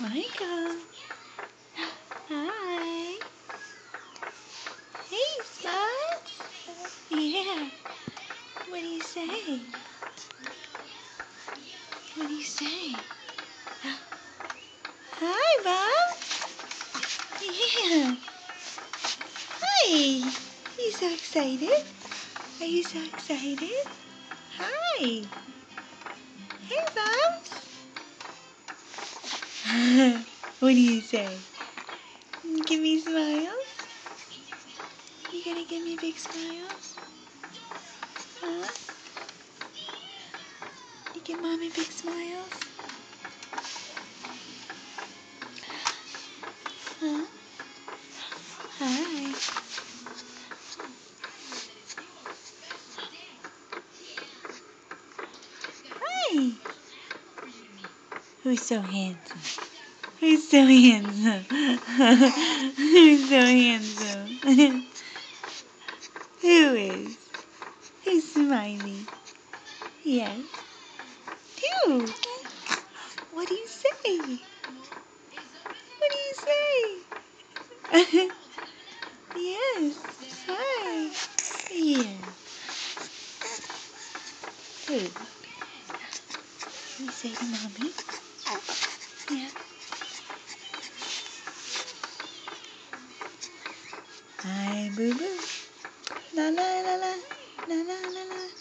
Michael. Hi. Hey, Spots. Yeah. What do you say? What do you say? Hi, Bob. Yeah. Hi. Are you so excited? Are you so excited? Hi. Hey, Bob. What do you say? Give me smiles. You gonna give me big smiles? Huh? You give Mommy big smiles? Huh? Hi. Hi. Who's so handsome? Who's so handsome? Who's so handsome? Who is? Who's smiling? Yes. Who? What do you say? What do you say? Yes. Hi. Yeah. Who? You say to Mommy? Yeah. Hi, boo boo. La la la la. La la la la.